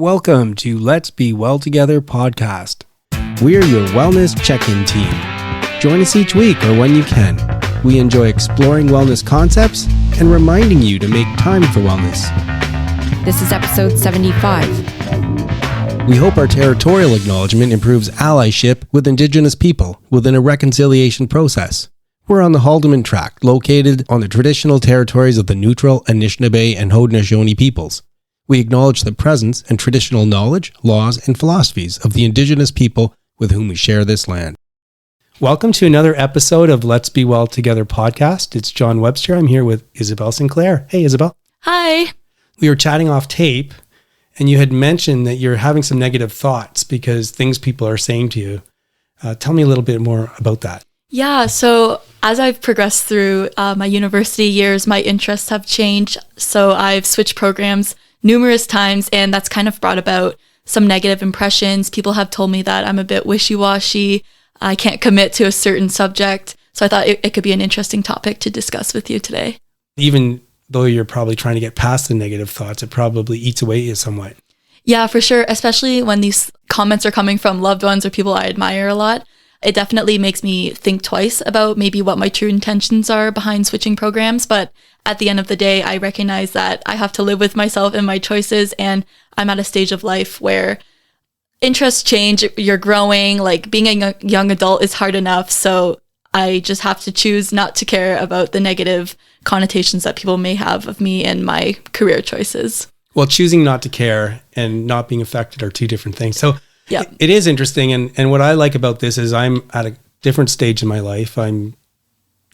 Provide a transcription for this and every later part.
Welcome to Let's Be Well Together podcast. We're your wellness check-in team. Join us each week or when you can. We enjoy exploring wellness concepts and reminding you to make time for wellness. This is episode 75. We hope our territorial acknowledgement improves allyship with Indigenous people within a reconciliation process. We're on the Haldimand Tract, located on the traditional territories of the Neutral, Anishinaabe, and Haudenosaunee peoples. We acknowledge the presence and traditional knowledge, laws, and philosophies of the Indigenous people with whom we share this land. Welcome to another episode of Let's Be Well Together podcast. It's John Webster. I'm here with Isabelle Sinclair. Hey, Isabelle. Hi. We were chatting off tape, and you had mentioned that you're having some negative thoughts because things people are saying to you. Tell me a little bit more about that. Yeah, so as I've progressed through my university years, my interests have changed. So I've switched programs numerous times, and that's kind of brought about some negative impressions. People have told me that I'm a bit wishy-washy. I can't commit to a certain subject. So I thought it could be an interesting topic to discuss with you today. Even though you're probably trying to get past the negative thoughts, it probably eats away at you somewhat. Yeah, for sure. Especially when these comments are coming from loved ones or people I admire a lot. It definitely makes me think twice about maybe what my true intentions are behind switching programs. But at the end of the day, I recognize that I have to live with myself and my choices. And I'm at a stage of life where interests change. You're growing. Like being a young adult is hard enough. So I just have to choose not to care about the negative connotations that people may have of me and my career choices. Well, choosing not to care and not being affected are two different things. So yeah, it is interesting. And what I like about this is I'm at a different stage in my life. I'm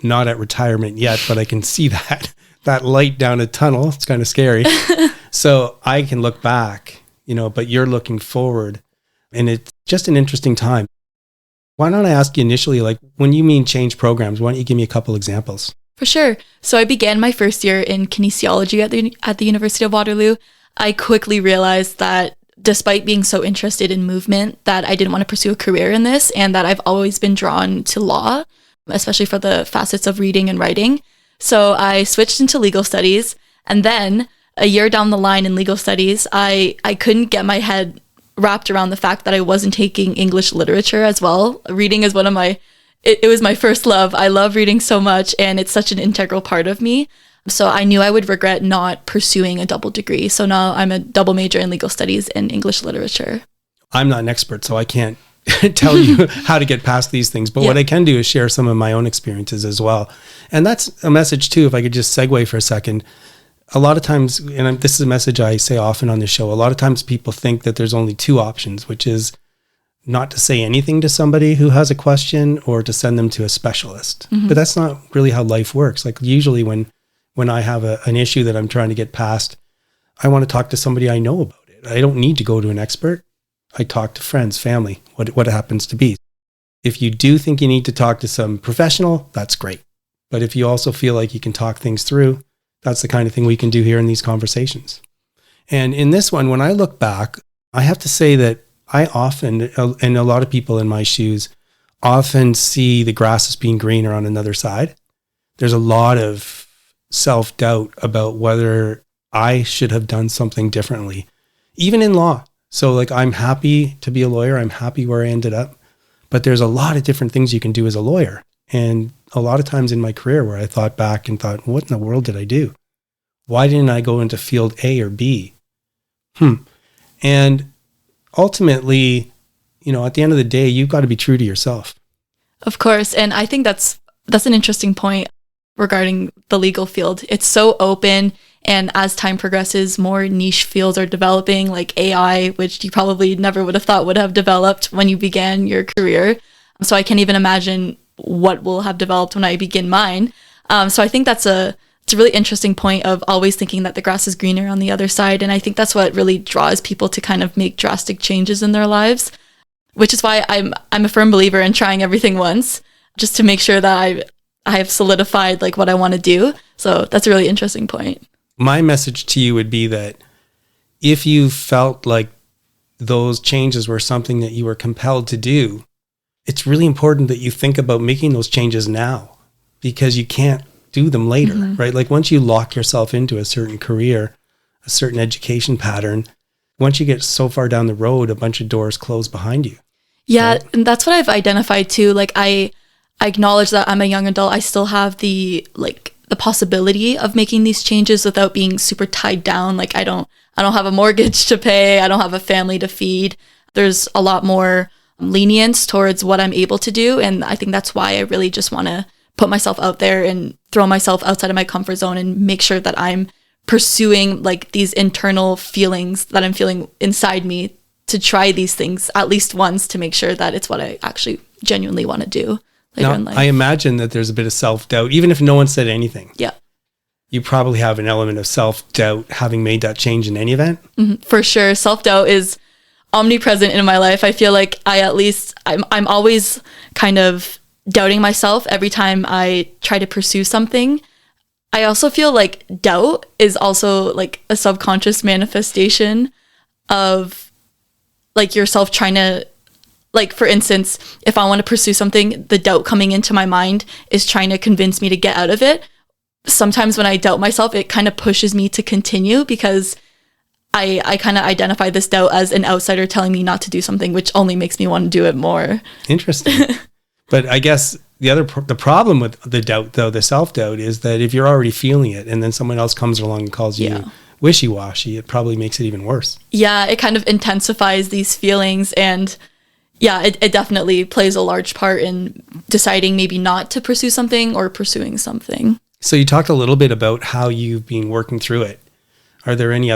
not at retirement yet, but I can see that light down a tunnel. It's kind of scary. So I can look back, but you're looking forward, and it's just an interesting time. Why don't I ask you initially, like when you mean change programs, why don't you give me a couple examples? For sure. So I began my first year in kinesiology at the University of Waterloo. I quickly realized that despite being so interested in movement, that I didn't want to pursue a career in this, and that I've always been drawn to law, especially for the facets of reading and writing. So I switched into legal studies, and then a year down the line in legal studies, I couldn't get my head wrapped around the fact that I wasn't taking English literature as well. Reading is one of it was my first love. I love reading so much, and it's such an integral part of me. So I knew I would regret not pursuing a double degree. So now I'm a double major in legal studies and English literature. I'm not an expert, so I can't tell you how to get past these things. But what I can do is share some of my own experiences as well. And that's a message too, if I could just segue for a second. A lot of times, and this is a message I say often on the show, a lot of times people think that there's only two options, which is not to say anything to somebody who has a question or to send them to a specialist. Mm-hmm. But that's not really how life works. Like usually when I have an issue that I'm trying to get past, I want to talk to somebody I know about it. I don't need to go to an expert. I talk to friends, family, what it happens to be. If you do think you need to talk to some professional, that's great. But if you also feel like you can talk things through, that's the kind of thing we can do here in these conversations. And in this one, when I look back, I have to say that I often, and a lot of people in my shoes, often see the grass as being greener on another side. There's a lot of self-doubt about whether I should have done something differently, even in law. So like, I'm happy to be a lawyer. I'm happy where I ended up, but there's a lot of different things you can do as a lawyer. And a lot of times in my career where I thought back and thought, what in the world did I do? Why didn't I go into field A or B? And ultimately, at the end of the day, you've got to be true to yourself. Of course. And I think that's an interesting point regarding the legal field. It's so open, and as time progresses, more niche fields are developing, like AI, which you probably never would have thought would have developed when you began your career. So I can't even imagine what will have developed when I begin mine. So I think it's a really interesting point of always thinking that the grass is greener on the other side. And I think that's what really draws people to kind of make drastic changes in their lives, which is why I'm a firm believer in trying everything once, just to make sure that I have solidified like what I want to do. So that's a really interesting point. My message to you would be that if you felt like those changes were something that you were compelled to do, it's really important that you think about making those changes now, because you can't do them later, right? Like once you lock yourself into a certain career, a certain education pattern, once you get so far down the road, a bunch of doors close behind you. Yeah, Right? and that's what I've identified too. Like I acknowledge that I'm a young adult. I still have the possibility of making these changes without being super tied down. Like I don't have a mortgage to pay. I don't have a family to feed. There's a lot more lenience towards what I'm able to do. And I think that's why I really just want to put myself out there and throw myself outside of my comfort zone and make sure that I'm pursuing like these internal feelings that I'm feeling inside me to try these things at least once to make sure that it's what I actually genuinely want to do later in Now, life. I imagine that there's a bit of self-doubt, even if no one said anything. Yeah. You probably have an element of self-doubt having made that change in any event. For sure. Self-doubt is omnipresent in my life. I feel like I'm always kind of doubting myself every time I try to pursue something. I also feel like doubt is also like a subconscious manifestation of like yourself trying to, like, for instance, if I want to pursue something, the doubt coming into my mind is trying to convince me to get out of it. Sometimes when I doubt myself, it kind of pushes me to continue because I kind of identify this doubt as an outsider telling me not to do something, which only makes me want to do it more. Interesting. But I guess the problem with the doubt, though, the self-doubt, is that if you're already feeling it and then someone else comes along and calls you wishy-washy, it probably makes it even worse. Yeah, it kind of intensifies these feelings. And yeah, it definitely plays a large part in deciding maybe not to pursue something or pursuing something. So you talked a little bit about how you've been working through it. Is there any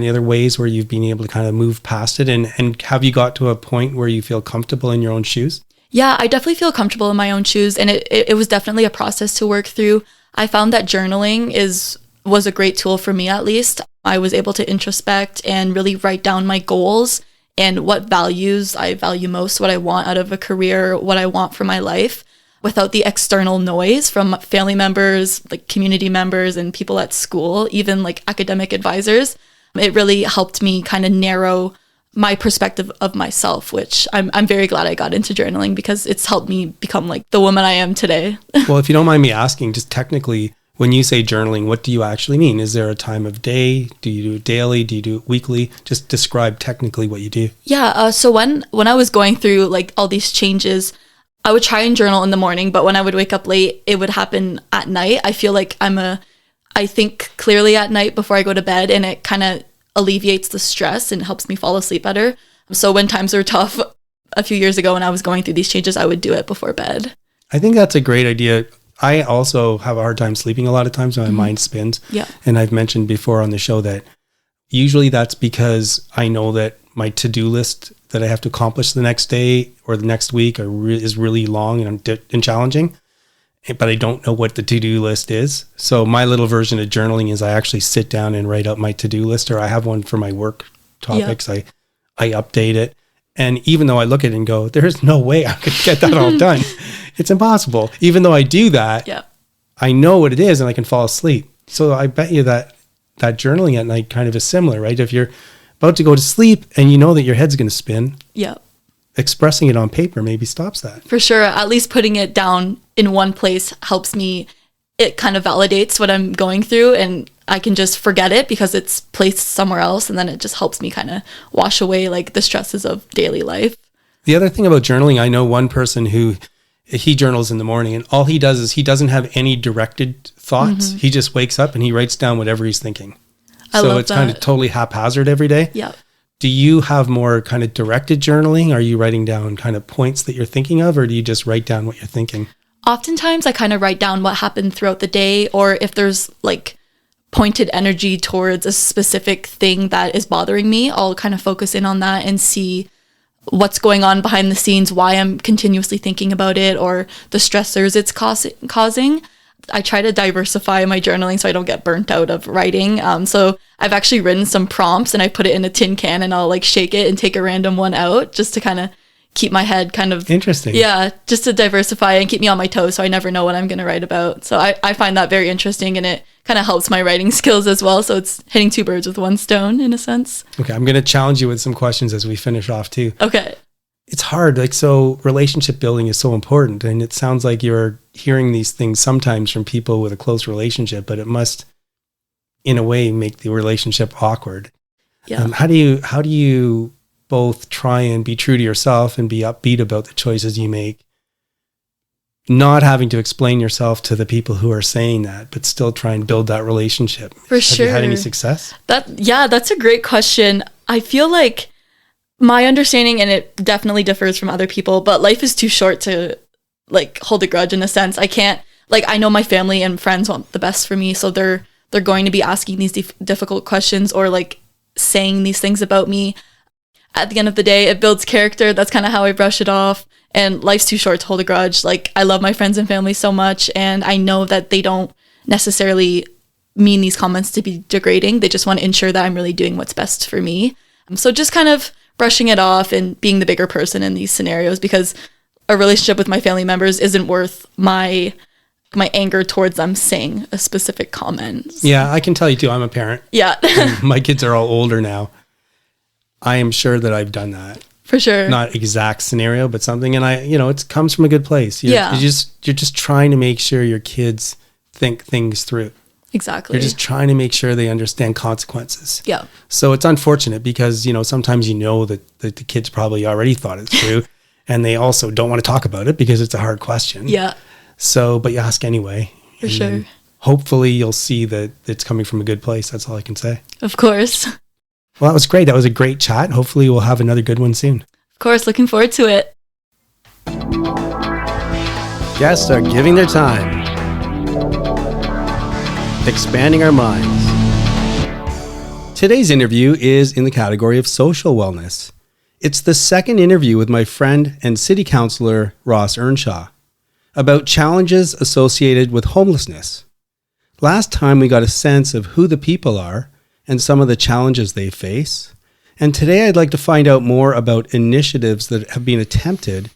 other ways where you've been able to kind of move past it? And have you got to a point where you feel comfortable in your own shoes? Yeah, I definitely feel comfortable in my own shoes. And it was definitely a process to work through. I found that journaling was a great tool for me, at least. I was able to introspect and really write down my goals and what values I value most, what I want out of a career, what I want for my life, without the external noise from family members, like community members and people at school, even like academic advisors. It really helped me kind of narrow my perspective of myself, which I'm very glad I got into journaling because it's helped me become like the woman I am today. Well, if you don't mind me asking, just technically, when you say journaling, what do you actually mean? Is there a time of day? Do you do it daily? Do you do it weekly? Just describe technically what you do. Yeah. So when I was going through like all these changes, I would try and journal in the morning, but when I would wake up late, it would happen at night. I feel like I think clearly at night before I go to bed, and it kind of alleviates the stress and helps me fall asleep better. So when times were tough a few years ago when I was going through these changes, I would do it before bed. I think that's a great idea. I also have a hard time sleeping a lot of times when my mind spins. Yeah. And I've mentioned before on the show that usually that's because I know that my to-do list that I have to accomplish the next day or the next week is really long and challenging, but I don't know what the to-do list is. So my little version of journaling is I actually sit down and write out my to-do list, or I have one for my work topics. Yeah. I update it. And even though I look at it and go, there's no way I could get that all done. It's impossible. Even though I do that, I know what it is and I can fall asleep. So I bet you that journaling at night kind of is similar, right? If you're about to go to sleep and you know that your head's going to spin, expressing it on paper maybe stops that. For sure. At least putting it down in one place helps me. It kind of validates what I'm going through, and I can just forget it because it's placed somewhere else. And then it just helps me kind of wash away like the stresses of daily life. The other thing about journaling, I know one person who he journals in the morning, and all he does is he doesn't have any directed thoughts. Mm-hmm. He just wakes up and he writes down whatever he's thinking. So it's kind of totally haphazard every day. Yeah. Do you have more kind of directed journaling? Are you writing down kind of points that you're thinking of, or do you just write down what you're thinking? Oftentimes I kind of write down what happened throughout the day, or if there's like pointed energy towards a specific thing that is bothering me, I'll kind of focus in on that and see what's going on behind the scenes, why I'm continuously thinking about it, or the stressors it's causing. I try to diversify my journaling so I don't get burnt out of writing. So I've actually written some prompts and I put it in a tin can and I'll like shake it and take a random one out just to kind of keep my head kind of interesting. Yeah, just to diversify and keep me on my toes so I never know what I'm going to write about. So I find that very interesting, and it kind of helps my writing skills as well. So it's hitting two birds with one stone in a sense. Okay, I'm going to challenge you with some questions as we finish off too. Okay. It's hard. Like, so relationship building is so important, and it sounds like you're hearing these things sometimes from people with a close relationship, but it must in a way make the relationship awkward. Yeah. How do you both try and be true to yourself and be upbeat about the choices you make, not having to explain yourself to the people who are saying that, but still try and build that relationship? For sure. Have you had any success? That's a great question. I feel like my understanding, and it definitely differs from other people, but life is too short to like hold a grudge in a sense. I can't, like, I know my family and friends want the best for me, so they're going to be asking these difficult questions or like saying these things about me. At the end of the day, it builds character. That's kind of how I brush it off. And life's too short to hold a grudge. Like, I love my friends and family so much, and I know that they don't necessarily mean these comments to be degrading. They just want to ensure that I'm really doing what's best for me. So just kind of brushing it off and being the bigger person in these scenarios, because a relationship with my family members isn't worth my anger towards them saying a specific comment. Yeah, I can tell you too. I'm a parent. Yeah. My kids are all older now. I am sure that I've done that. For sure. Not exact scenario, but something. And it comes from a good place. You're just trying to make sure your kids think things through. Exactly. You're just trying to make sure they understand consequences. Yeah. So it's unfortunate because, sometimes that the kids probably already thought it through and they also don't want to talk about it because it's a hard question. Yeah. So, but you ask anyway. For sure. Hopefully you'll see that it's coming from a good place. That's all I can say. Of course. Well, that was great. That was a great chat. Hopefully we'll have another good one soon. Of course. Looking forward to it. Guests are giving their time. Expanding our minds. Today's interview is in the category of social wellness. It's the second interview with my friend and city councillor Ross Earnshaw about challenges associated with homelessness. Last time we got a sense of who the people are and some of the challenges they face. And today I'd like to find out more about initiatives that have been attempted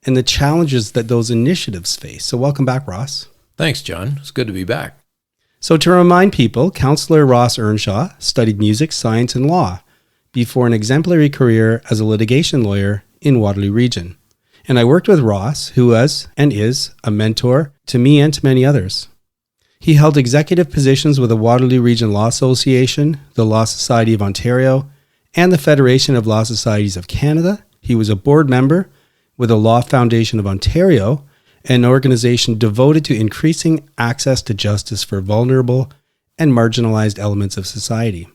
and the challenges that those initiatives face. So welcome back, Ross. Thanks, John. It's good to be back. So to remind people, Councillor Ross Earnshaw studied music, science, and law before an exemplary career as a litigation lawyer in Waterloo Region. And I worked with Ross, who was and is a mentor to me and to many others. He held executive positions with the Waterloo Region Law Association, the Law Society of Ontario, and the Federation of Law Societies of Canada. He was a board member with the Law Foundation of Ontario, an organization devoted to increasing access to justice for vulnerable and marginalized elements of society.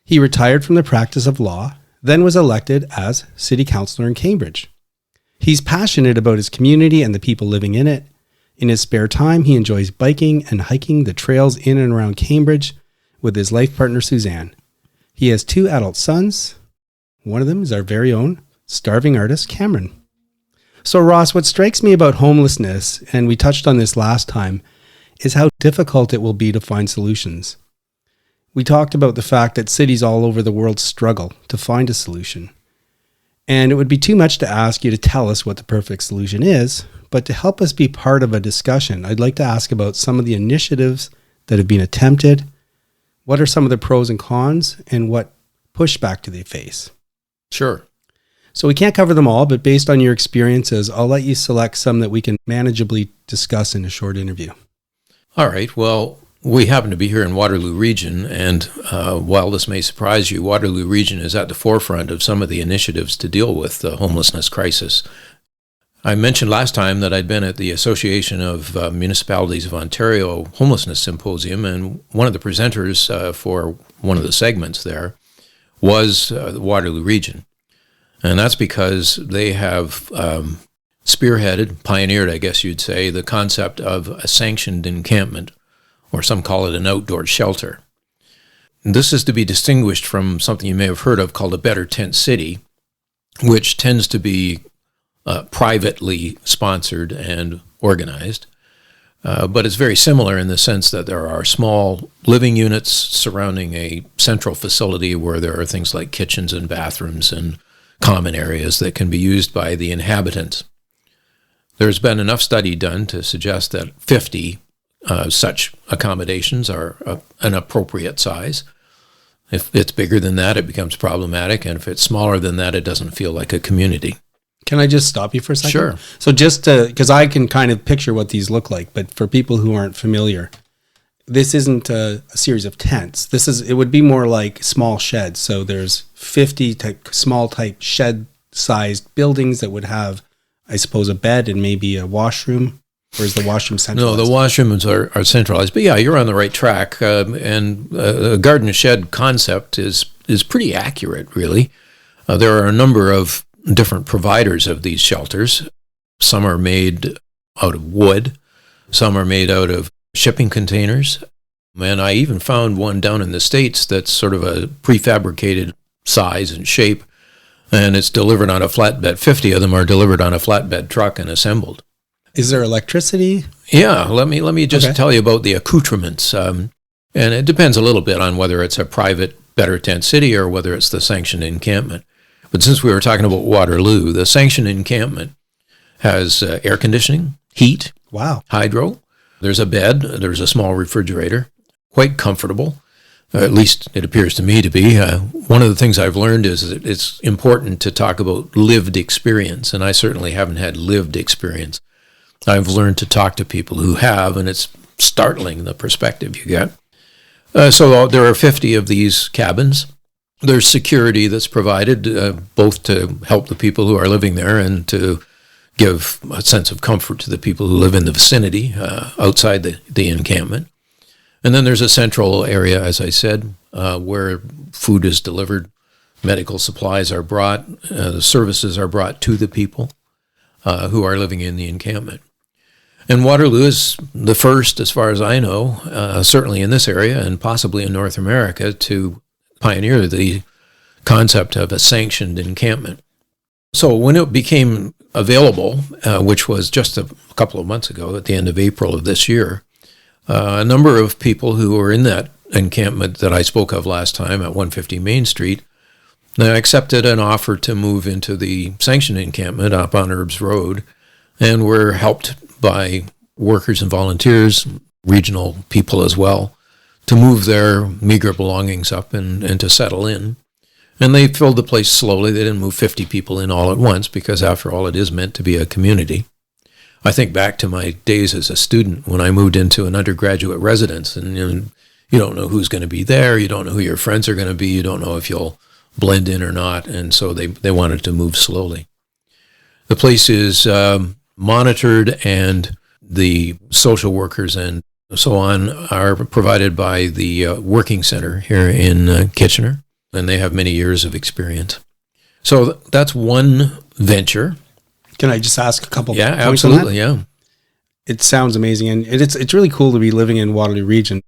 He retired from the practice of law, then was elected as city councillor in Cambridge. He's passionate about his community and the people living in it. In his spare time, he enjoys biking and hiking the trails in and around Cambridge with his life partner, Suzanne. He has 2 adult sons. One of them is our very own starving artist, Cameron. So Ross, what strikes me about homelessness, and we touched on this last time, is how difficult it will be to find solutions. We talked about the fact that cities all over the world struggle to find a solution. And it would be too much to ask you to tell us what the perfect solution is, but to help us be part of a discussion, I'd like to ask about some of the initiatives that have been attempted. What are some of the pros and cons, and what pushback do they face? Sure. So we can't cover them all, but based on your experiences, I'll let you select some that we can manageably discuss in a short interview. All right. Well, we happen to be here in Waterloo Region, and while this may surprise you, Waterloo Region is at the forefront of some of the initiatives to deal with the homelessness crisis. I mentioned last time that I'd been at the Association of Municipalities of Ontario Homelessness Symposium, and one of the presenters for one of the segments there was the Waterloo Region. And that's because they have spearheaded, pioneered, I guess you'd say, the concept of a sanctioned encampment, or some call it an outdoor shelter. And this is to be distinguished from something you may have heard of called a better tent city, which tends to be privately sponsored and organized. But it's very similar in the sense that there are small living units surrounding a central facility where there are things like kitchens and bathrooms and common areas that can be used by the inhabitants. There's been enough study done to suggest that 50 such accommodations are an appropriate size. If it's bigger than that, it becomes problematic, and if it's smaller than that, it doesn't feel like a community. Can I just stop you for a second? Sure. So just because I can kind of picture what these look like, but for people who aren't familiar, this isn't a series of tents. It would be more like small sheds. So there's 50 small type shed sized buildings that would have, I suppose, a bed and maybe a washroom. Or is the washroom centralized? No, the washrooms are centralized. But yeah, you're on the right track. And a garden shed concept is pretty accurate, really. There are a number of different providers of these shelters. Some are made out of wood. Some are made out of shipping containers. And I even found one down in the States that's sort of a prefabricated size and shape, and it's delivered on a flatbed. 50 of them are delivered on a flatbed truck and assembled. Is there electricity? Yeah, let me just tell you about the accoutrements. And it depends a little bit on whether it's a private Better Tent City or whether it's the sanctioned encampment. But since we were talking about Waterloo, the sanctioned encampment has air conditioning, heat, wow, hydro. There's a bed, there's a small refrigerator, quite comfortable. At least it appears to me to be. One of the things I've learned is that it's important to talk about lived experience, and I certainly haven't had lived experience. I've learned to talk to people who have, and it's startling the perspective you get. So there are 50 of these cabins. There's security that's provided, both to help the people who are living there and to give a sense of comfort to the people who live in the vicinity outside the encampment. And then there's a central area, as I said, where food is delivered, medical supplies are brought, the services are brought to the people who are living in the encampment. And Waterloo is the first, as far as I know, certainly in this area and possibly in North America, to pioneer the concept of a sanctioned encampment. So when it became available, which was just a couple of months ago, at the end of April of this year, a number of people who were in that encampment that I spoke of last time at 150 Main Street accepted an offer to move into the sanctioned encampment up on Herbs Road, and were helped by workers and volunteers, regional people as well, to move their meager belongings up and to settle in. And they filled the place slowly. They didn't move 50 people in all at once because, after all, it is meant to be a community. I think back to my days as a student when I moved into an undergraduate residence, and you don't know who's going to be there. You don't know who your friends are going to be. You don't know if you'll blend in or not. And so they wanted to move slowly. The place is monitored, and the social workers and so on are provided by the Working Center here in Kitchener, and they have many years of experience. So that's one venture. Can I just ask a couple Yeah, points absolutely, on that? yeah. It sounds amazing, and it's really cool to be living in Waterloo Region.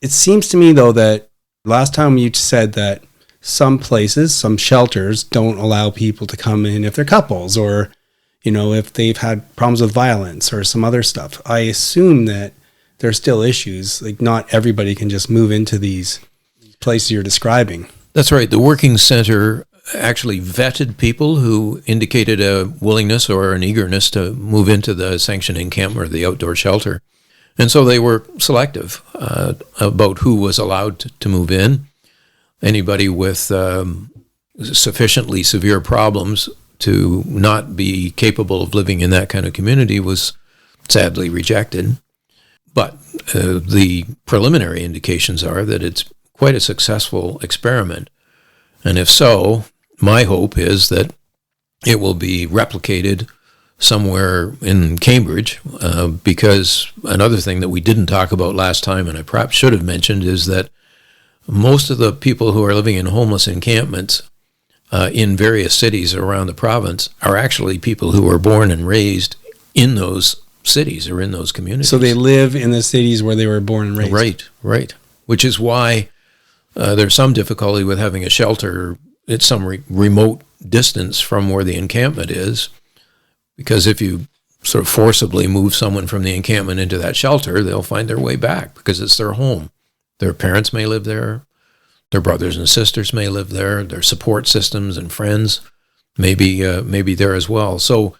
It seems to me, though, that last time you said that some places, some shelters, don't allow people to come in if they're couples, or if they've had problems with violence or some other stuff. I assume that there's still issues. Like, not everybody can just move into these places you're describing. That's right. The Working Center actually vetted people who indicated a willingness or an eagerness to move into the sanctioned encampment or the outdoor shelter. And so they were selective about who was allowed to move in. Anybody with sufficiently severe problems to not be capable of living in that kind of community was sadly rejected. But the preliminary indications are that it's quite a successful experiment. And if so, my hope is that it will be replicated somewhere in Cambridge, because another thing that we didn't talk about last time, and I perhaps should have mentioned, is that most of the people who are living in homeless encampments in various cities around the province are actually people who were born and raised in those cities or in those communities. So they live in the cities where they were born and raised. Right. Which is why there's some difficulty with having a shelter at some remote distance from where the encampment is, because if you sort of forcibly move someone from the encampment into that shelter, they'll find their way back because it's their home. Their parents may live there. Their brothers and sisters may live there. Their support systems and friends may be there as well. So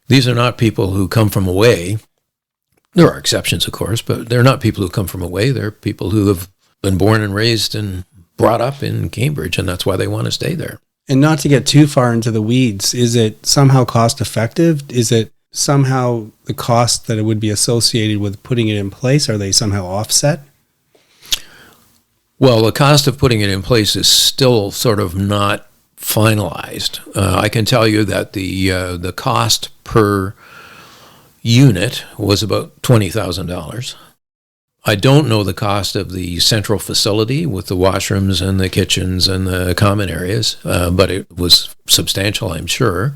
these are not people who come from away. There are exceptions, of course, but they're not people who come from away. They're people who have been born and raised and brought up in Cambridge, and that's why they want to stay there. And not to get too far into the weeds, is it somehow cost effective? Is it somehow the cost that it would be associated with putting it in place, are they somehow offset? Well, the cost of putting it in place is still sort of not finalized. I can tell you that the cost per unit was about $20,000. I don't know the cost of the central facility with the washrooms and the kitchens and the common areas, but it was substantial, I'm sure.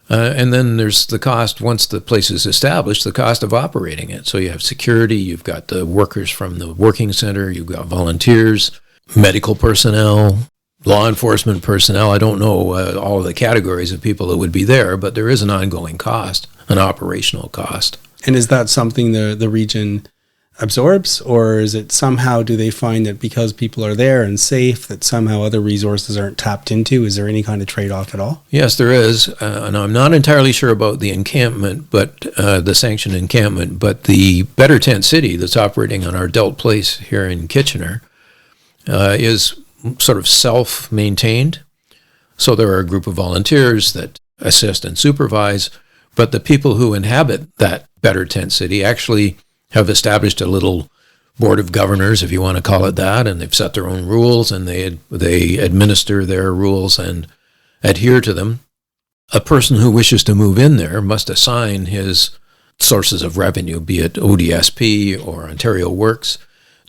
And then there's the cost, once the place is established, the cost of operating it. So you have security, you've got the workers from the working center, you've got volunteers, medical personnel, law enforcement personnel. I don't know all of the categories of people that would be there, but there is an ongoing cost, an operational cost. And is that something the region absorbs, or is it somehow, do they find that because people are there and safe, that somehow other resources aren't tapped into? Is there any kind of trade-off at all? Yes, there is. And I'm not entirely sure about the encampment, but the sanctioned encampment, but the Better Tent City that's operating on our Delt Place here in Kitchener is sort of self-maintained. So there are a group of volunteers that assist and supervise, but the people who inhabit that Better Tent City actually have established a little board of governors, if you want to call it that, and they've set their own rules, and they administer their rules and adhere to them. A person who wishes to move in there must assign his sources of revenue, be it ODSP or Ontario Works,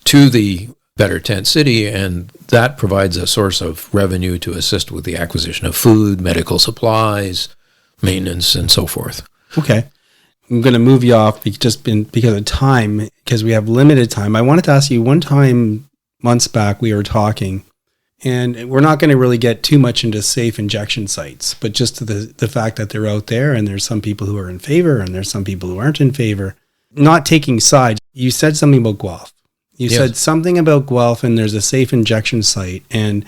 to the Better Tent City, and that provides a source of revenue to assist with the acquisition of food, medical supplies, maintenance, and so forth. Okay. I'm going to move you off because of time, because we have limited time. I wanted to ask you, one time months back we were talking, and we're not going to really get too much into safe injection sites, but just to the fact that they're out there, and there's some people who are in favor and there's some people who aren't in favor. Not taking sides, you said something about Guelph. You said something about Guelph, and there's a safe injection site, and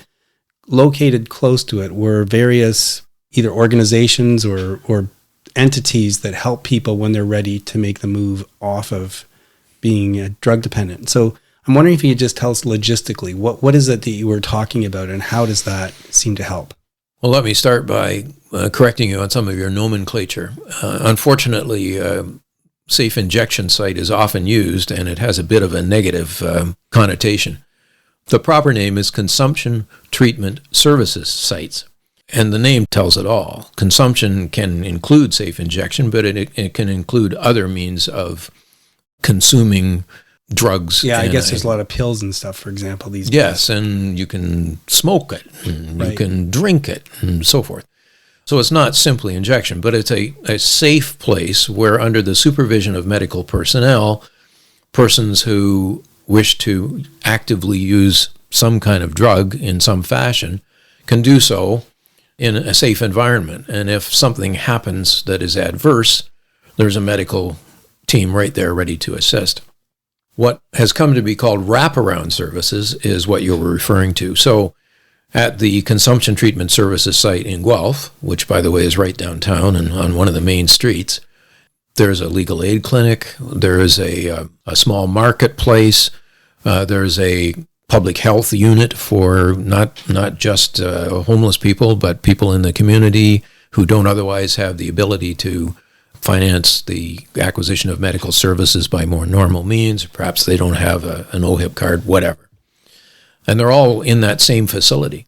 located close to it were various either organizations or entities that help people when they're ready to make the move off of being drug dependent. So I'm wondering if you could just tell us logistically, what is it that you were talking about, and how does that seem to help? Well, let me start by correcting you on some of your nomenclature. Unfortunately, safe injection site is often used, and it has a bit of a negative connotation. The proper name is consumption treatment services sites. And the name tells it all. Consumption can include safe injection, but it can include other means of consuming drugs. Yeah, I guess there's a lot of pills and stuff, for example, these days. Yes, and you can smoke it, and you can drink it, and so forth. So it's not simply injection, but it's a safe place where, under the supervision of medical personnel, persons who wish to actively use some kind of drug in some fashion can do so in a safe environment. And if something happens that is adverse, there's a medical team right there ready to assist. What has come to be called wraparound services is what you were referring to. So at the consumption treatment services site in Guelph, which, by the way, is right downtown and on one of the main streets, there's a legal aid clinic, there is a small marketplace, there's a public health unit for not just homeless people, but people in the community who don't otherwise have the ability to finance the acquisition of medical services by more normal means. Perhaps they don't have an OHIP card, whatever. And they're all in that same facility,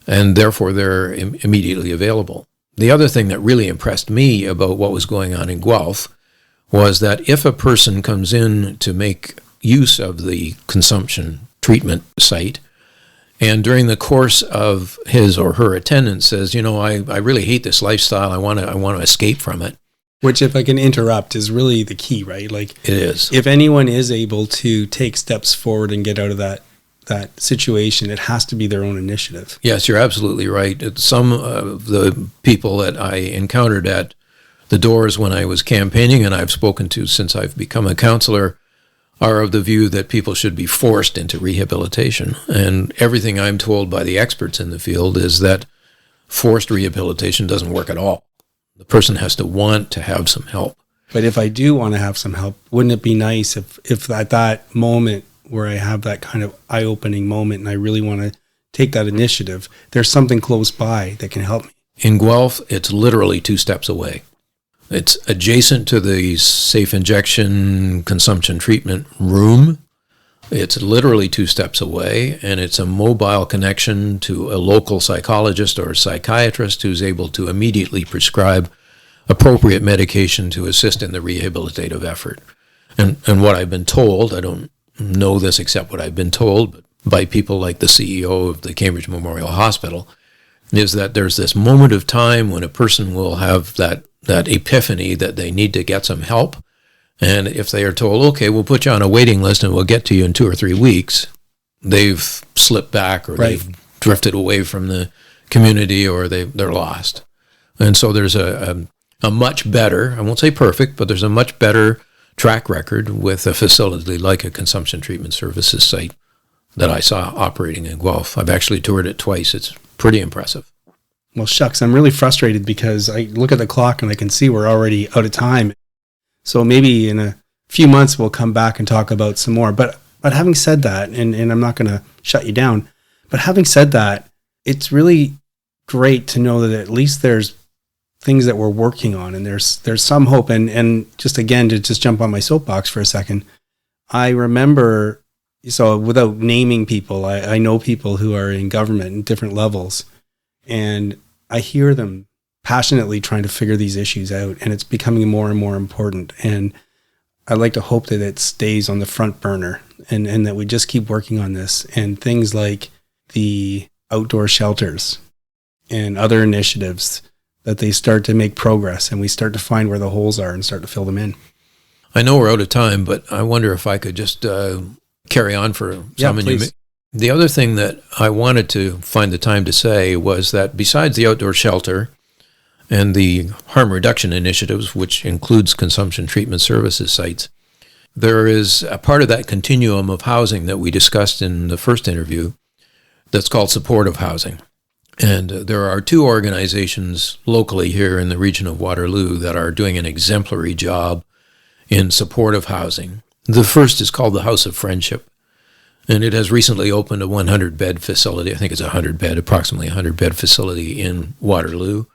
and therefore they're immediately available. The other thing that really impressed me about what was going on in Guelph was that if a person comes in to make use of the consumption treatment site, and during the course of his or her attendance says, I really hate this lifestyle, I want to escape from it. Which, if I can interrupt, is really the key, right? Like, it is. If anyone is able to take steps forward and get out of that situation, it has to be their own initiative. Yes, you're absolutely right. Some of the people that I encountered at the doors when I was campaigning, and I've spoken to since I've become a councillor, are of the view that people should be forced into rehabilitation. And everything I'm told by the experts in the field is that forced rehabilitation doesn't work at all. The person has to want to have some help. But if I do want to have some help, wouldn't it be nice if at that moment where I have that kind of eye-opening moment and I really want to take that initiative, there's something close by that can help me? In Guelph, it's literally 2 steps away. It's adjacent to the safe injection consumption treatment room. It's literally 2 steps away, and it's a mobile connection to a local psychologist or psychiatrist who's able to immediately prescribe appropriate medication to assist in the rehabilitative effort. And what I've been told, I don't know this except what I've been told, but by people like the CEO of the Cambridge Memorial Hospital, is that there's this moment of time when a person will have that epiphany that they need to get some help. And if they are told, okay, we'll put you on a waiting list and we'll get to you in 2 or 3 weeks, they've slipped back or they've drifted away from the community or they're lost. And so there's a much better, I won't say perfect, but there's a much better track record with a facility like a consumption treatment services site that I saw operating in Guelph. I've actually toured it twice. It's pretty impressive. Well, shucks, I'm really frustrated because I look at the clock and I can see we're already out of time. So maybe in a few months we'll come back and talk about some more. But having said that, and I'm not going to shut you down, but having said that, it's really great to know that at least there's things that we're working on and there's some hope. And just again, to just jump on my soapbox for a second, I remember, so without naming people, I know people who are in government in different levels, and I hear them passionately trying to figure these issues out, and it's becoming more and more important. And I like to hope that it stays on the front burner and that we just keep working on this, and things like the outdoor shelters and other initiatives, that they start to make progress and we start to find where the holes are and start to fill them in. I know we're out of time, but I wonder if I could just carry on for some. Please. The other thing that I wanted to find the time to say was that besides the outdoor shelter and the harm reduction initiatives, which includes consumption treatment services sites, there is a part of that continuum of housing that we discussed in the first interview that's called supportive housing. And there are 2 organizations locally here in the region of Waterloo that are doing an exemplary job in supportive housing. The first is called the House of Friendship, and it has recently opened a 100-bed facility. I think it's approximately 100-bed facility in Waterloo,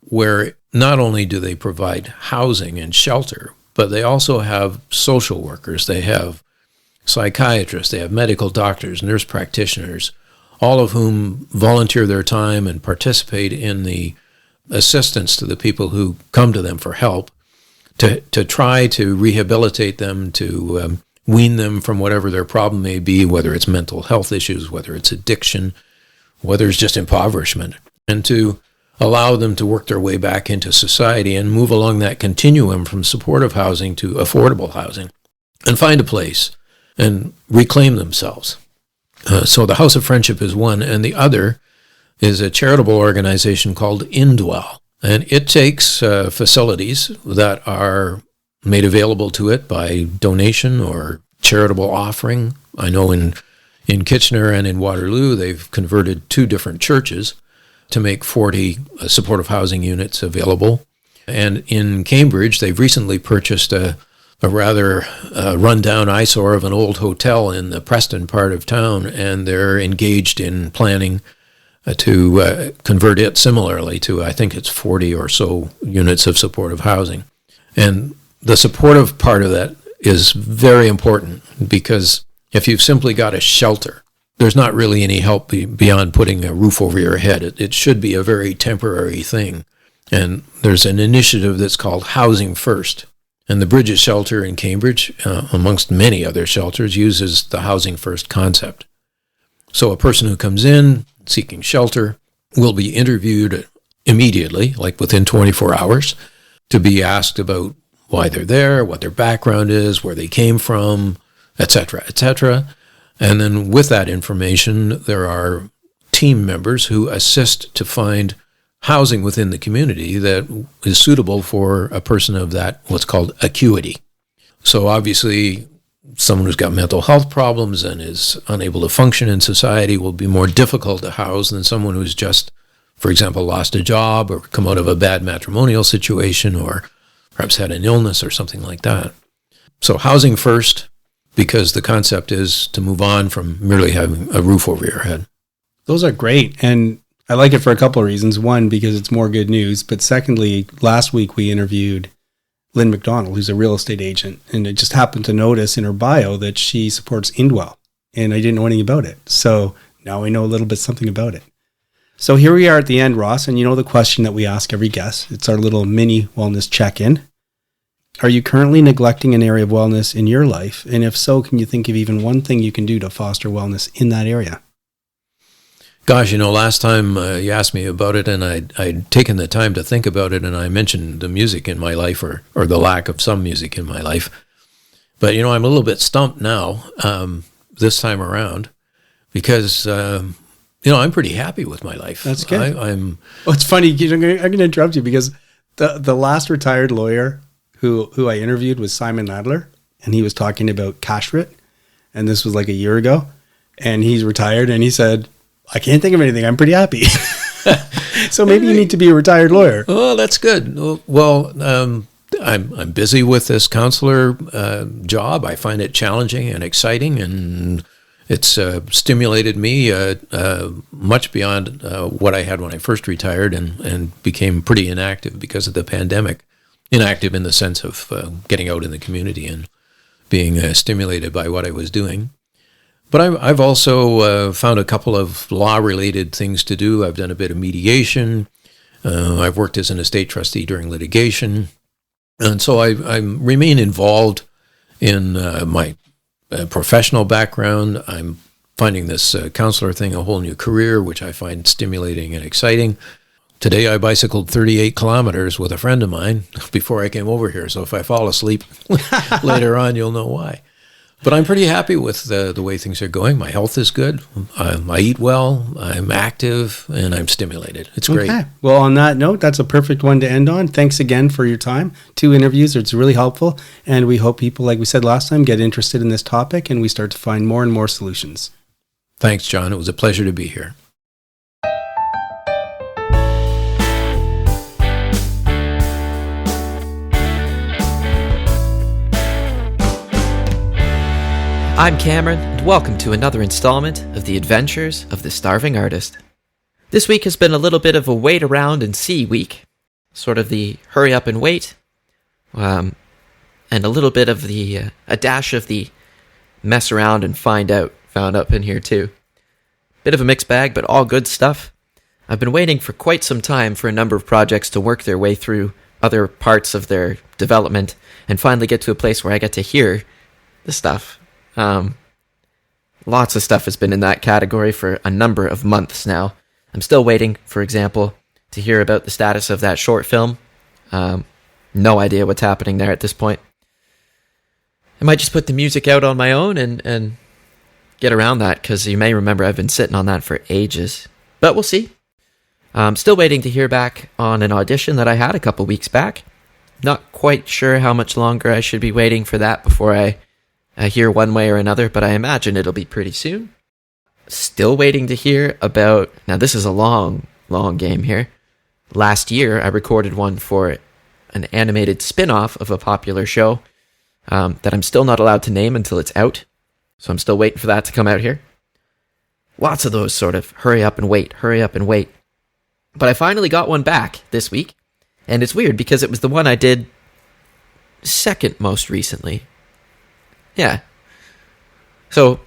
where not only do they provide housing and shelter, but they also have social workers, they have psychiatrists, they have medical doctors, nurse practitioners, all of whom volunteer their time and participate in the assistance to the people who come to them for help, to try to rehabilitate them, to wean them from whatever their problem may be, whether it's mental health issues, whether it's addiction, whether it's just impoverishment, and to allow them to work their way back into society and move along that continuum from supportive housing to affordable housing and find a place and reclaim themselves. So the House of Friendship is one, and the other is a charitable organization called Indwell. And it takes facilities that are made available to it by donation or charitable offering. I know in Kitchener and in Waterloo, they've converted 2 different churches to make 40 supportive housing units available. And in Cambridge, they've recently purchased a rather run-down eyesore of an old hotel in the Preston part of town, and they're engaged in planning to convert it similarly to, I think it's 40 or so units of supportive housing. And the supportive part of that is very important, because if you've simply got a shelter, there's not really any help beyond putting a roof over your head. It should be a very temporary thing. And there's an initiative that's called Housing First. And the Bridges Shelter in Cambridge, amongst many other shelters, uses the Housing First concept. So a person who comes in seeking shelter will be interviewed immediately, like within 24 hours, to be asked about why they're there, what their background is, where they came from, etc., etc. And then with that information, there are team members who assist to find housing within the community that is suitable for a person of that, what's called acuity. So obviously, someone who's got mental health problems and is unable to function in society will be more difficult to house than someone who's just, for example, lost a job or come out of a bad matrimonial situation or perhaps had an illness or something like that. So housing first, because the concept is to move on from merely having a roof over your head. Those are great. And I like it for a couple of reasons. One, because it's more good news. But secondly, last week we interviewed Lynn McDonald, who's a real estate agent. And I just happened to notice in her bio that she supports Indwell. And I didn't know anything about it. So now I know a little bit something about it. So here we are at the end, Ross. And you know the question that we ask every guest. It's our little mini wellness check-in. Are you currently neglecting an area of wellness in your life? And if so, can you think of even one thing you can do to foster wellness in that area? Gosh, last time you asked me about it, and I'd taken the time to think about it, and I mentioned the music in my life, or the lack of some music in my life. But, I'm a little bit stumped now, this time around, because, I'm pretty happy with my life. That's good. I'm. Oh, it's funny. I'm going to interrupt you because the last retired lawyer who I interviewed was Simon Nadler, and he was talking about kashrut, and this was like a year ago, and he's retired, and he said, I can't think of anything. I'm pretty happy. So maybe you need to be a retired lawyer. Oh, that's good. Well, I'm busy with this counselor job. I find it challenging and exciting, and it's stimulated me much beyond what I had when I first retired, and became pretty inactive because of the pandemic. Inactive in the sense of getting out in the community and being stimulated by what I was doing. But I've also found a couple of law-related things to do. I've done a bit of mediation. I've worked as an estate trustee during litigation. And so I remain involved in my professional background. I'm finding this counselor thing a whole new career, which I find stimulating and exciting. Today I bicycled 38 kilometers with a friend of mine before I came over here. So if I fall asleep later on, you'll know why. But I'm pretty happy with the way things are going. My health is good. I eat well. I'm active, and I'm stimulated. It's great. Okay. Well, on that note, that's a perfect one to end on. Thanks again for your time. 2 interviews. It's really helpful. And we hope people, like we said last time, get interested in this topic, and we start to find more and more solutions. Thanks, John. It was a pleasure to be here. I'm Cameron, and welcome to another installment of The Adventures of the Starving Artist. This week has been a little bit of a wait around and see week, sort of the hurry up and wait, and a little bit of a dash of the mess around and find out found up in here too. Bit of a mixed bag, but all good stuff. I've been waiting for quite some time for a number of projects to work their way through other parts of their development and finally get to a place where I get to hear the stuff. Lots of stuff has been in that category for a number of months now. I'm still waiting, for example, to hear about the status of that short film. No idea what's happening there at this point. I might just put the music out on my own and get around that, because you may remember I've been sitting on that for ages. But we'll see. I'm still waiting to hear back on an audition that I had a couple weeks back. Not quite sure how much longer I should be waiting for that before I hear one way or another, but I imagine it'll be pretty soon. Still waiting to hear about, now this is a long game here. Last year I recorded one for an animated spin-off of a popular show that I'm still not allowed to name until it's out. So I'm still waiting for that to come out here. Lots of those sort of hurry up and wait. But I finally got one back this week, and it's weird because it was the one I did second most recently. Yeah. So,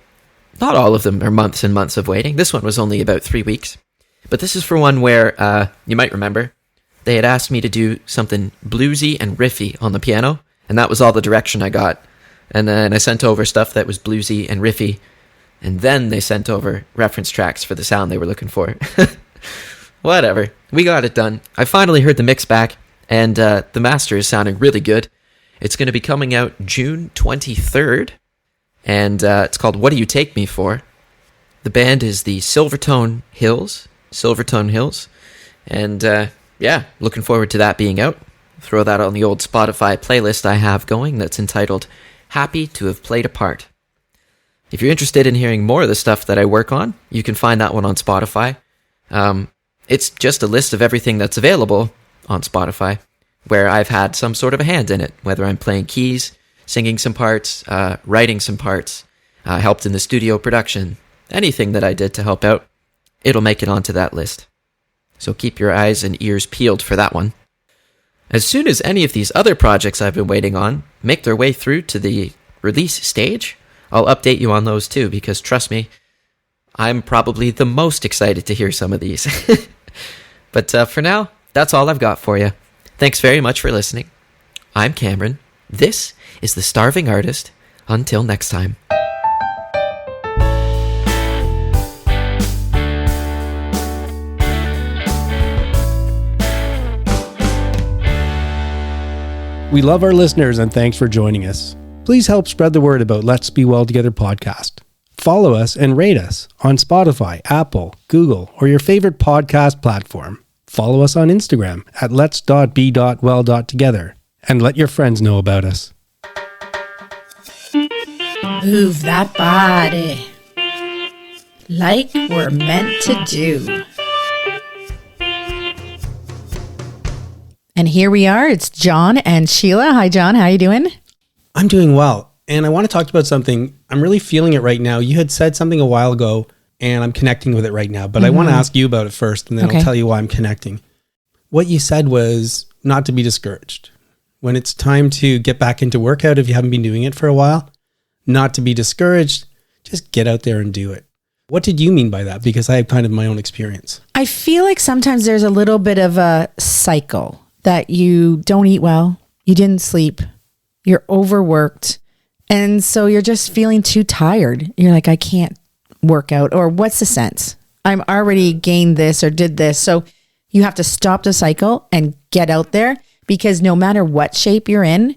not all of them are months and months of waiting. This one was only about 3 weeks. But this is for one where, you might remember, they had asked me to do something bluesy and riffy on the piano, and that was all the direction I got. And then I sent over stuff that was bluesy and riffy, and then they sent over reference tracks for the sound they were looking for. Whatever. We got it done. I finally heard the mix back, and the master is sounding really good. It's going to be coming out June 23rd, and it's called What Do You Take Me For? The band is the Silvertone Hills, and looking forward to that being out. Throw that on the old Spotify playlist I have going that's entitled Happy to Have Played a Part. If you're interested in hearing more of the stuff that I work on, you can find that one on Spotify. It's just a list of everything that's available on Spotify, where I've had some sort of a hand in it, whether I'm playing keys, singing some parts, writing some parts, helped in the studio production, anything that I did to help out, it'll make it onto that list. So keep your eyes and ears peeled for that one. As soon as any of these other projects I've been waiting on make their way through to the release stage, I'll update you on those too, because trust me, I'm probably the most excited to hear some of these. But for now, that's all I've got for you. Thanks very much for listening. I'm Cameron. This is The Starving Artist. Until next time. We love our listeners and thanks for joining us. Please help spread the word about Let's Be Well Together podcast. Follow us and rate us on Spotify, Apple, Google, or your favorite podcast platform. Follow us on Instagram at lets.be.well.together and let your friends know about us. Move that body like we're meant to do. And here we are. It's John and Sheila. Hi, John. How you doing? I'm doing well. And I want to talk about something. I'm really feeling it right now. You had said something a while ago, and I'm connecting with it right now. But I want to ask you about it first, and then I'll tell you why I'm connecting. What you said was not to be discouraged. When it's time to get back into workout, if you haven't been doing it for a while, not to be discouraged, just get out there and do it. What did you mean by that? Because I have kind of my own experience. I feel like sometimes there's a little bit of a cycle that you don't eat well, you didn't sleep, you're overworked, and so you're just feeling too tired. You're like, I can't work out, or what's the sense? I'm already gained this or did this. So you have to stop the cycle and get out there, because no matter what shape you're in,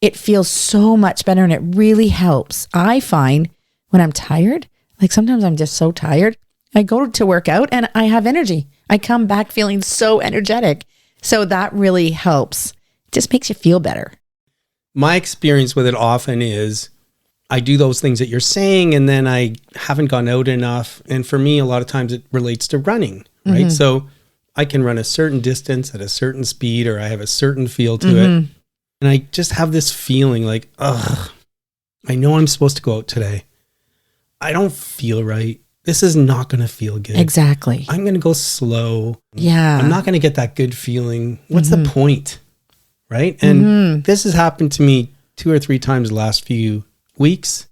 it feels so much better and it really helps. I find when I'm tired, like sometimes I'm just so tired, I go to work out and I have energy. I come back feeling so energetic. So that really helps. It just makes you feel better. My experience with it often is I do those things that you're saying, and then I haven't gone out enough. And for me, a lot of times it relates to running, right? Mm-hmm. So I can run a certain distance at a certain speed, or I have a certain feel to it. And I just have this feeling like, ugh, I know I'm supposed to go out today. I don't feel right. This is not going to feel good. Exactly. I'm going to go slow. Yeah. I'm not going to get that good feeling. What's the point? Right? And this has happened to me 2 or 3 times the last few weeks.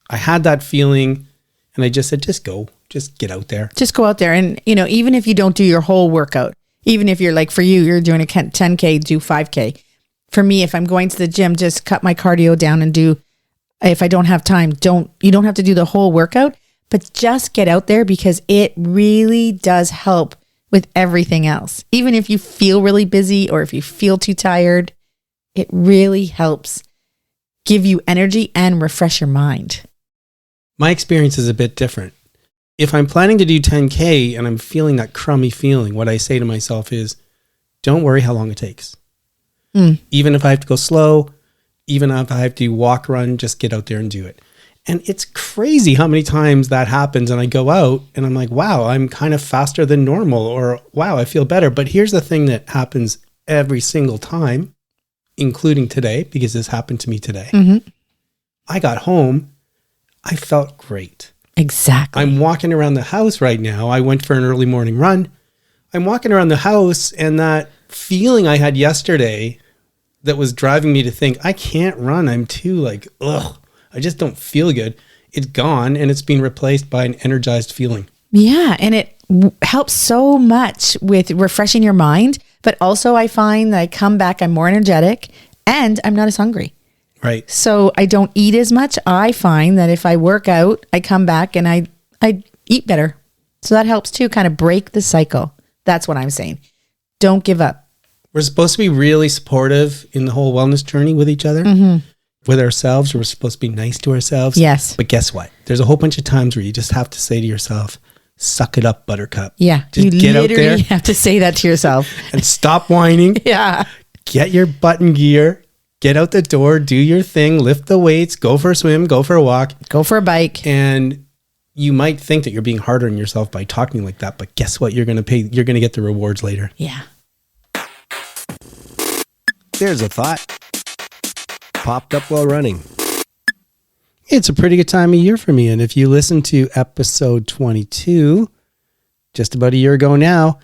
I had that feeling and I just said, just go, just get out there. Just go out there. And, you know, even if you don't do your whole workout, even if you're like, for you, you're doing a 10K, do 5K. For me, if I'm going to the gym, just cut my cardio down and do, if I don't have time, you don't have to do the whole workout, but just get out there, because it really does help with everything else. Even if you feel really busy or if you feel too tired, it really helps give you energy and refresh your mind. My experience is a bit different. If I'm planning to do 10K and I'm feeling that crummy feeling, what I say to myself is, don't worry how long it takes. Even if I have to go slow, even if I have to walk, run, just get out there and do it. And it's crazy how many times that happens. And I go out and I'm like, wow, I'm kind of faster than normal, or wow, I feel better. But here's the thing that happens every single time, including today, because this happened to me today. I got home. I felt great. Exactly. I'm walking around the house right now. I went for an early morning run. I'm walking around the house, and that feeling I had yesterday that was driving me to think, I can't run. I'm too like, ugh, I just don't feel good. It's gone, and it's been replaced by an energized feeling. Yeah. And it helps so much with refreshing your mind. But also I find that I come back, I'm more energetic, and I'm not as hungry. Right. So I don't eat as much. I find that if I work out, I come back and I eat better. So that helps too, kind of break the cycle. That's what I'm saying. Don't give up. We're supposed to be really supportive in the whole wellness journey with each other, with ourselves. We're supposed to be nice to ourselves. Yes. But guess what? There's a whole bunch of times where you just have to say to yourself, suck it up, buttercup. Yeah. Just you get out literally there. have to say that to yourself. And stop whining. Yeah. Get your butt in gear. Get out the door. Do your thing. Lift the weights. Go for a swim. Go for a walk. Go for a bike. And you might think that you're being harder on yourself by talking like that, but guess what? You're going to get the rewards later. Yeah. There's a thought. Popped up while running. It's a pretty good time of year for me. And if you listen to episode 22, just about a year ago now,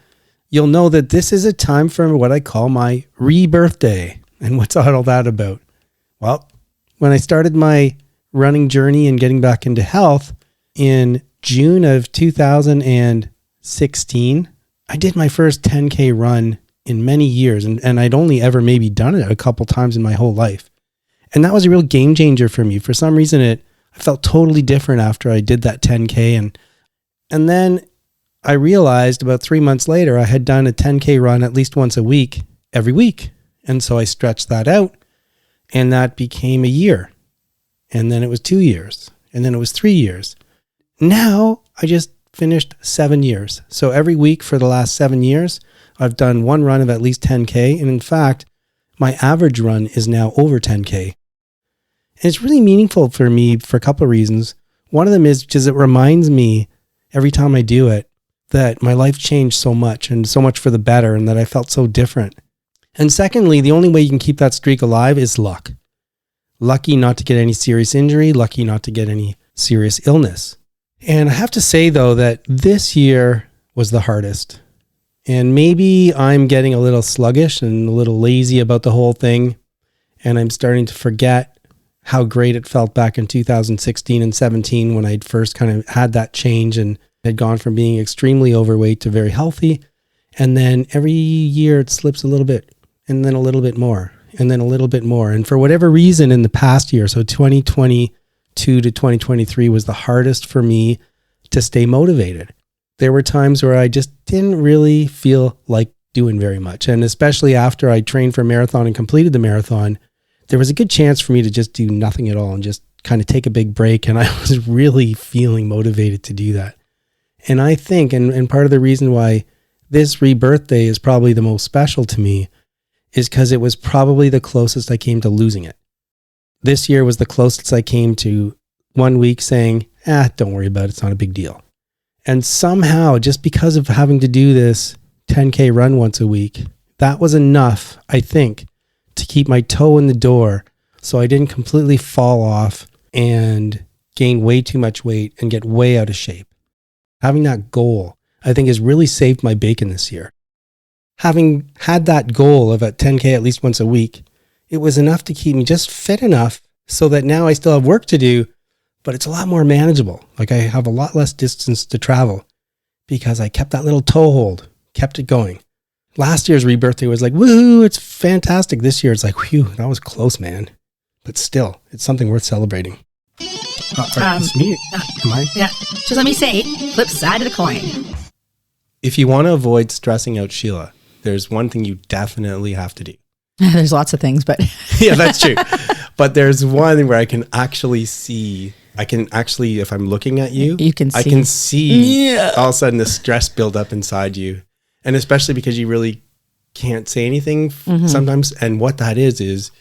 you'll know that this is a time for what I call my rebirthday. And what's all that about? Well, when I started my running journey and getting back into health in June of 2016, I did my first 10K run in many years. And I'd only ever maybe done it a couple times in my whole life. And that was a real game changer for me. For some reason, I felt totally different after I did that 10K. And then I realized about 3 months later, I had done a 10K run at least once a week, every week. And so I stretched that out, and that became a year. And then it was 2 years. And then it was 3 years. Now I just finished 7 years. So every week for the last 7 years, I've done one run of at least 10K. And in fact, my average run is now over 10K. And it's really meaningful for me for a couple of reasons. One of them is because it reminds me every time I do it that my life changed so much and so much for the better, and that I felt so different. And secondly, the only way you can keep that streak alive is luck. Lucky not to get any serious injury, lucky not to get any serious illness. And I have to say, though, that this year was the hardest. And maybe I'm getting a little sluggish and a little lazy about the whole thing. And I'm starting to forget how great it felt back in 2016 and 17 when I'd first kind of had that change and had gone from being extremely overweight to very healthy. And then every year it slips a little bit, and then a little bit more, and then a little bit more. And for whatever reason in the past year, so 2022 to 2023 was the hardest for me to stay motivated. There were times where I just didn't really feel like doing very much. And especially after I trained for a marathon and completed the marathon, there was a good chance for me to just do nothing at all and just kind of take a big break. And I was really feeling motivated to do that. And I think, and part of the reason why this rebirthday is probably the most special to me is because it was probably the closest I came to losing it. This year was the closest I came to 1 week saying, don't worry about it, it's not a big deal. And somehow, just because of having to do this 10K run once a week, that was enough, I think, to keep my toe in the door so I didn't completely fall off and gain way too much weight and get way out of shape. Having that goal, I think, has really saved my bacon this year. Having had that goal of a 10K at least once a week, it was enough to keep me just fit enough so that now I still have work to do, but it's a lot more manageable. Like I have a lot less distance to travel because I kept that little toehold, kept it going. Last year's rebirthday was like, woohoo, it's fantastic. This year it's like, whew, that was close, man. But still, it's something worth celebrating. It's me. Am I? Yeah. Just let me say, flip side of the coin. If you want to avoid stressing out Sheila, there's one thing you definitely have to do. There's lots of things, but yeah, that's true. But there's one where I can actually see, if I'm looking at you, I can see all of a sudden the stress build up inside you. And especially because you really can't say anything sometimes. And what that is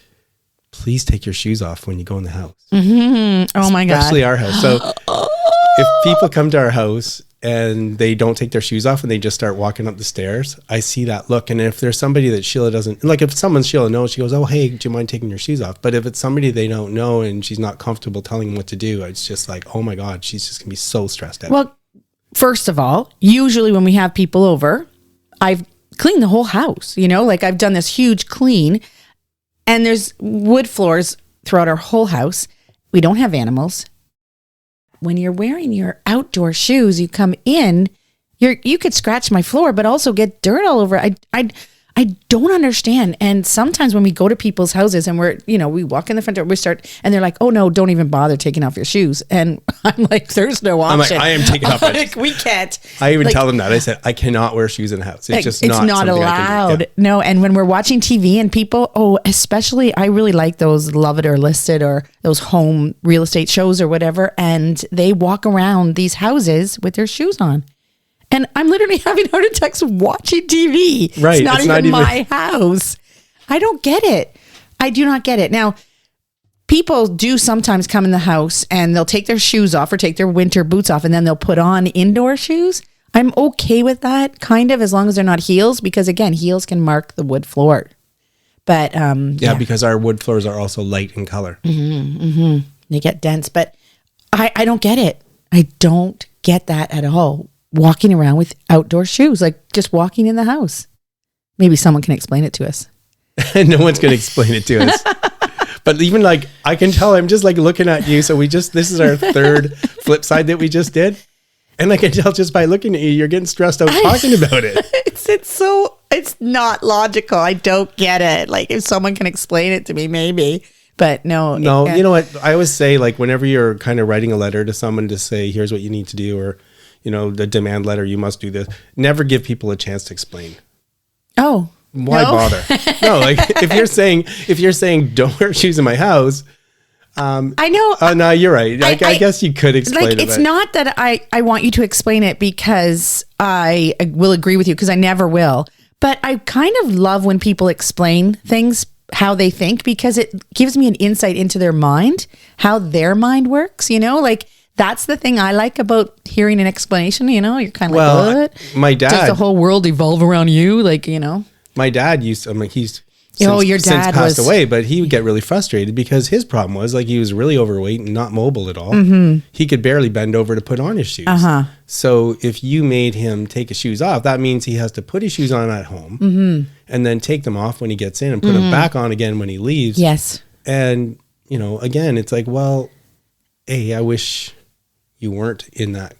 please take your shoes off when you go in the house. Mm-hmm. Oh my God. Especially our house. So if people come to our house and they don't take their shoes off and they just start walking up the stairs, I see that look. And if there's somebody that Sheila doesn't, like if someone Sheila knows, she goes, oh, hey, do you mind taking your shoes off? But if it's somebody they don't know and she's not comfortable telling them what to do, it's just like, oh my God, she's just going to be so stressed out. Well, first of all, usually when we have people over, I've cleaned the whole house, like I've done this huge clean and there's wood floors throughout our whole house. We don't have animals. When you're wearing your outdoor shoes, you come in, you could scratch my floor, but also get dirt all over. I don't understand. And sometimes when we go to people's houses and we walk in the front door, and they're like, oh no, don't even bother taking off your shoes. And I'm like, there's no option. I'm like, I am taking off my shoes. We can't. I even tell them that. I said, I cannot wear shoes in the house. It's just not allowed. Yeah. No. And when we're watching TV and people, especially, I really like those Love It or Listed or those home real estate shows or whatever. And they walk around these houses with their shoes on. And I'm literally having heart attacks watching TV. Right. It's not even my house. I don't get it. I do not get it. Now, people do sometimes come in the house and they'll take their shoes off or take their winter boots off and then they'll put on indoor shoes. I'm okay with that, kind of, as long as they're not heels, because again, heels can mark the wood floor. But yeah, because our wood floors are also light in color. They get dense. But I don't get it. I don't get that at all. walking around with outdoor shoes, like just walking in the house. Maybe someone can explain it to us. No one's going to explain it to us. But even like, I can tell I'm just like looking at you. So this is our third flip side that we just did. And I can tell just by looking at you, you're getting stressed out talking about it. It's not logical. I don't get it. Like if someone can explain it to me, maybe. But no. You know what? I always say, like, whenever you're kind of writing a letter to someone to say, here's what you need to do, or, you know, the demand letter, you must do this. Never give people a chance to explain. Oh. Why bother? No, like if you're saying don't wear shoes in my house. I know. Oh no, you're right. I guess you could explain it. It's not that I want you to explain it because I will agree with you, because I never will. But I kind of love when people explain things, how they think, because it gives me an insight into their mind, how their mind works, you know, like that's the thing I like about hearing an explanation, you know, you're kind of like, what? My dad. Does the whole world evolve around you? Like, you know. My dad he's your dad since passed was away, but he would get really frustrated because his problem was like he was really overweight and not mobile at all. He could barely bend over to put on his shoes. So if you made him take his shoes off, that means he has to put his shoes on at home and then take them off when he gets in and put them back on again when he leaves. Yes. And, you know, again, it's like, well, hey, I wish you weren't in that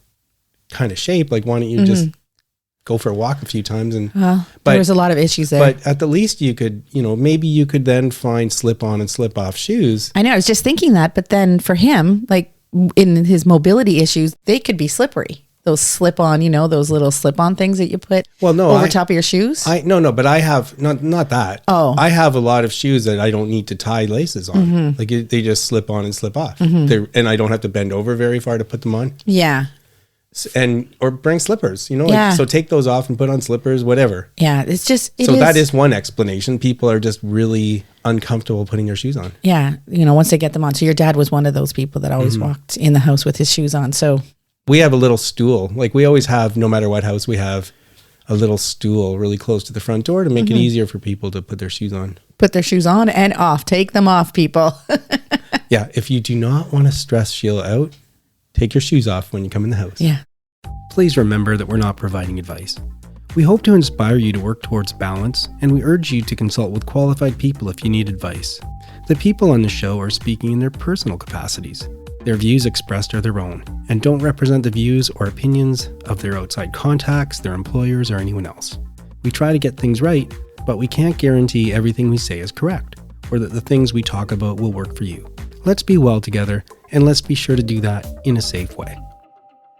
kind of shape. Like, why don't you just go for a walk a few times? And there was a lot of issues there. But at the least you could, you know, maybe you could then find slip-on and slip-off shoes. I know, I was just thinking that, but then for him, like in his mobility issues, they could be slippery. Those slip-on, you know, those little slip-on things that you put over top of your shoes. But I have not that. Oh, I have a lot of shoes that I don't need to tie laces on. Like they just slip on and slip off. And I don't have to bend over very far to put them on. Yeah. Or bring slippers, you know, like, so take those off and put on slippers, whatever. Yeah, it's just, that is one explanation. People are just really uncomfortable putting their shoes on. Yeah, you know, once they get them on. So your dad was one of those people that always walked in the house with his shoes on. So we have a little stool, like we always have, no matter what house we have, a little stool really close to the front door to make it easier for people to put their shoes on. Put their shoes on and off. Take them off, people. Yeah, if you do not want to stress Sheila out, take your shoes off when you come in the house. Yeah. Please remember that we're not providing advice. We hope to inspire you to work towards balance, and we urge you to consult with qualified people if you need advice. The people on the show are speaking in their personal capacities. Their views expressed are their own, and don't represent the views or opinions of their outside contacts, their employers, or anyone else. We try to get things right, but we can't guarantee everything we say is correct, or that the things we talk about will work for you. Let's be well together, and let's be sure to do that in a safe way.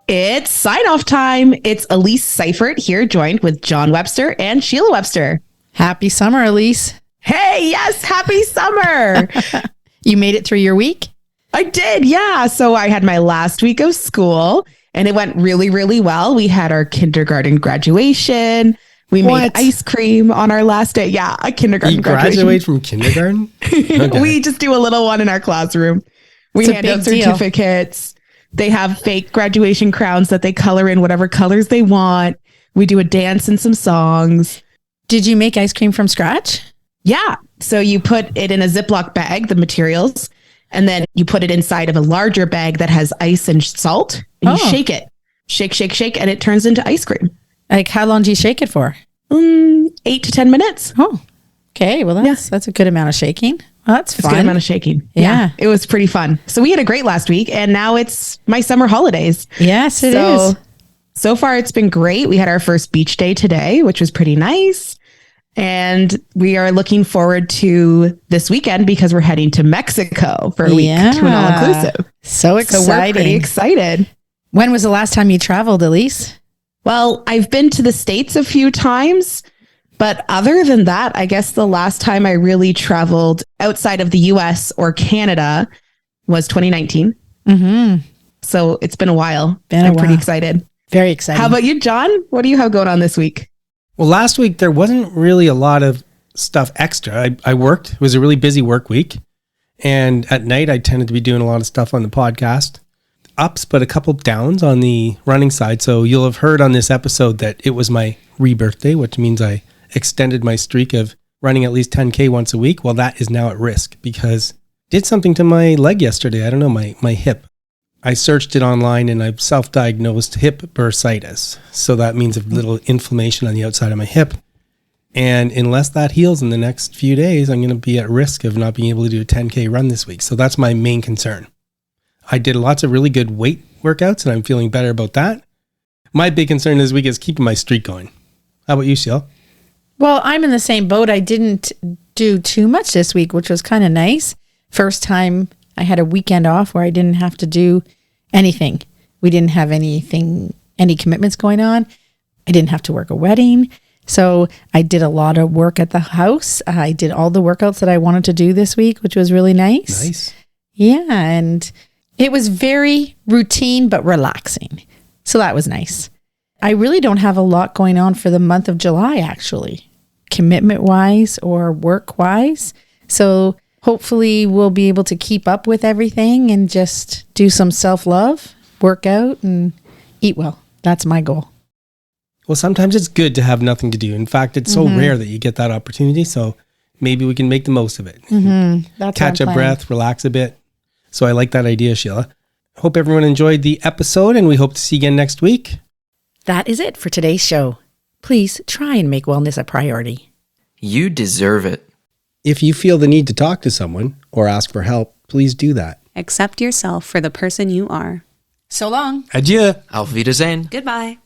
It's sign-off time. It's Elise Seifert here, joined with John Webster and Sheila Webster. Happy summer, Elise. Hey, yes, happy summer. You made it through your week? I did, yeah. So I had my last week of school, and it went really, really well. We had our kindergarten graduation. We made ice cream on our last day. Yeah, a kindergarten graduation. You graduate from kindergarten? Okay. We just do a little one in our classroom. We hand out certificates. They have fake graduation crowns that they color in whatever colors they want. We do a dance and some songs. Did you make ice cream from scratch? Yeah. So you put it in a Ziploc bag, the materials, and then you put it inside of a larger bag that has ice and salt. And you shake it. Shake, shake, shake, and it turns into ice cream. Like, how long do you shake it for? 8 to 10 minutes. Oh, okay. Well, that's a good amount of shaking. Well, that's fun. It's a good amount of shaking. Yeah. It was pretty fun. So we had a great last week, and now it's my summer holidays. Yes, it is. So far, it's been great. We had our first beach day today, which was pretty nice. And we are looking forward to this weekend because we're heading to Mexico for a week to an all-inclusive. So exciting. So we're pretty excited. When was the last time you traveled, Elise? Well, I've been to the States a few times. But other than that, I guess the last time I really traveled outside of the US or Canada was 2019. So it's been a while. I'm pretty excited. Very excited. How about you, John? What do you have going on this week? Well, last week, there wasn't really a lot of stuff extra. I worked. It was a really busy work week. And at night, I tended to be doing a lot of stuff on the podcast. Ups, but a couple downs on the running side. So you'll have heard on this episode that it was my rebirthday, which means I extended my streak of running at least 10K once a week. Well, that is now at risk because I did something to my leg yesterday. I don't know, my hip. I searched it online and I've self-diagnosed hip bursitis. So that means a little inflammation on the outside of my hip. And unless that heals in the next few days, I'm going to be at risk of not being able to do a 10K run this week. So that's my main concern. I did lots of really good weight workouts and I'm feeling better about that. My big concern this week is keeping my streak going. How about you, Sheila? Well, I'm in the same boat. I didn't do too much this week, which was kind of nice. First time I had a weekend off where I didn't have to do anything. We didn't have any commitments going on. I didn't have to work a wedding. So I did a lot of work at the house. I did all the workouts that I wanted to do this week, which was really nice. Nice. Yeah. And it was very routine, but relaxing. So that was nice. I really don't have a lot going on for the month of July, actually, commitment wise or work wise. So hopefully we'll be able to keep up with everything and just do some self-love, work out and eat well. That's my goal. Well, sometimes it's good to have nothing to do. In fact, it's so rare that you get that opportunity. So maybe we can make the most of it. That's Catch a breath, relax a bit. So I like that idea, Sheila. Hope everyone enjoyed the episode and we hope to see you again next week. That is it for today's show. Please try and make wellness a priority. You deserve it. If you feel the need to talk to someone or ask for help, please do that. Accept yourself for the person you are. So long. Adieu. Auf Wiedersehen. Goodbye.